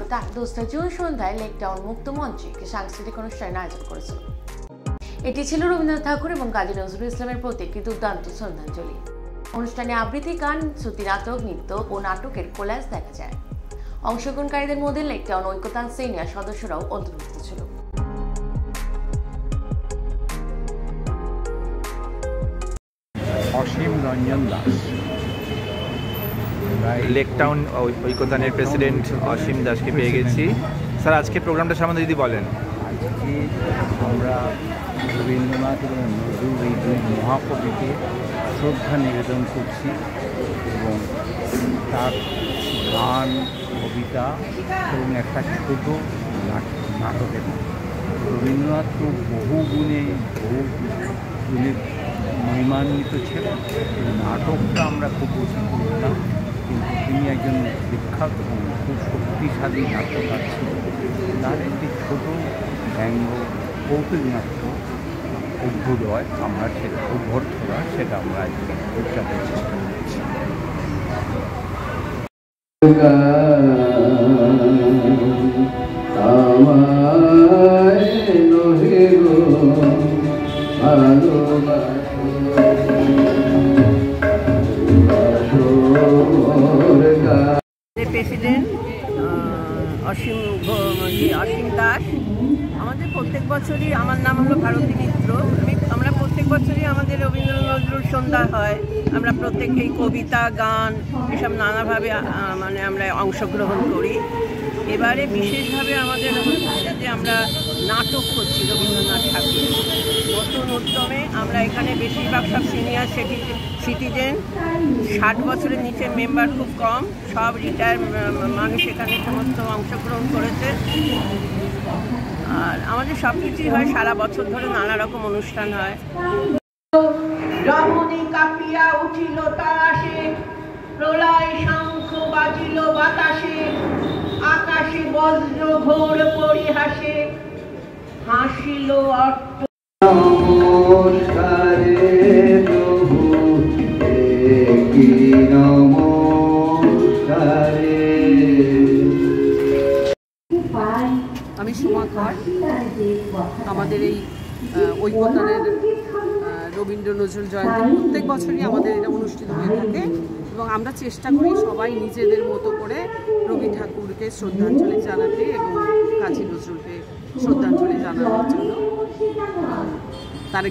দোসরা জুন সন্ধ্যায় lake town মুক্ত মঞ্চে একটি সাংস্কৃতিক অনুষ্ঠানের আয়োজন করেছিল। এটি ছিল রবীন্দ্রনাথ ঠাকুর এবং কাজী নজরুল ইসলামের প্রতি একটি দুর্দান্ত শ্রদ্ধাঞ্জলি। অনুষ্ঠানে আবৃত্তি, গান, শ্রুতি নাটক, নৃত্য ও নাটকের কোলাজ দেখা যায়। অংশগ্রহণকারীদের মধ্যে লেক টাউন ঐক্যতান সিনিয়র সদস্যরাও অন্তর্ভুক্ত ছিল। অসীম রঞ্জন দাস, লেক টাউন ঐক্যতানের প্রেসিডেন্ট অসীম দাসকে পেয়ে গেছি। স্যার, আজকে প্রোগ্রামটা সম্বন্ধে যদি বলেন। আজকে আমরা রবীন্দ্রনাথ এবং নজরুল এই দুই মহাকবিকে শ্রদ্ধা নিবেদন করছি এবং তার গান, কবিতা এবং একটা ছোট নাটকের রবীন্দ্রনাথ তো বহু গুণে মহিমান্বিত ছিলেন। নাটকটা আমরা খুব বেশি করতাম, কিন্তু তিনি একজন বিখ্যাত এবং খুব শক্তিশালী নাট্যকার ছিলেন। তার একটি ছোট ব্যঙ্গ কৌতুক নাট্য অভ্যুদয়, আমরা সেটা অভ্যর্থনা, সেটা আমরা আজকে উদযাপনের চেষ্টা করছি। প্রেসিডেন্ট অসীম দাস। আমাদের প্রত্যেক বছরই, আমার নাম হলো ভারতী মিত্র। আমরা প্রত্যেক বছরই আমাদের রবীন্দ্র নজরুল সন্ধ্যা হয়। আমরা প্রত্যেকেই কবিতা, গান এসব নানাভাবে আমরা অংশগ্রহণ করি। এবারে বিশেষভাবে আমাদের হচ্ছে যে আমরা নাটক করছি রবীন্দ্রনাথ ঠাকুরের নতুন উদ্যমে। আমরা এখানে বেশিরভাগ সব সিনিয়র সিটিজেন, 60 বছরের নিচে মেম্বার খুব কম, সব রিটায়ার মানুষ এখানে সমস্ত অংশগ্রহণ করেছে। আর আমাদের সব কিছুই হয়, সারা বছর ধরে নানা রকম অনুষ্ঠান হয়। রমণী কাঁপিয়া উঠিল তারাশে, প্রলয় শঙ্খ বাজিল বাতাসে, আকাশে বজ্র ঘোর পরিহাসে, হাসিল অর্থ। আমি সুমা কর। আমাদের এই ঐক্যতানের রবীন্দ্র নজরুল জয়ন্তী প্রত্যেক বছরই আমাদের এটা অনুষ্ঠিত হয়ে থাকে এবং আমরা চেষ্টা করি সবাই নিজেদের মতো করে রবি ঠাকুরকে শ্রদ্ধাঞ্জলি জানাতে এবং কাজী নজরুলকে শ্রদ্ধাঞ্জলি জানানোর জন্য। তার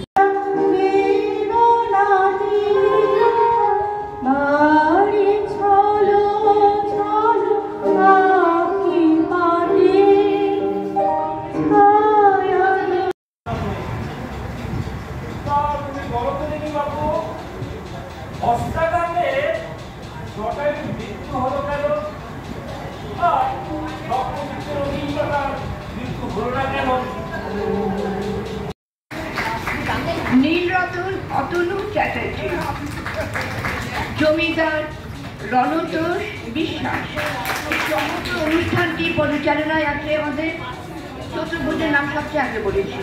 হত্যাকাণ্ডে জটায়ুর মৃত্যু হলো কেন? মৃত্যু হলো না কেন? নীলরতন অতনু চ্যাটার্জি, জমিদার রণতোষ বিশ্বাস। সমগ্র অনুষ্ঠানটি পরিচালনায় আছে আমাদের চতুর্ভুজের নাম সবচেয়ে আগে বলেছি।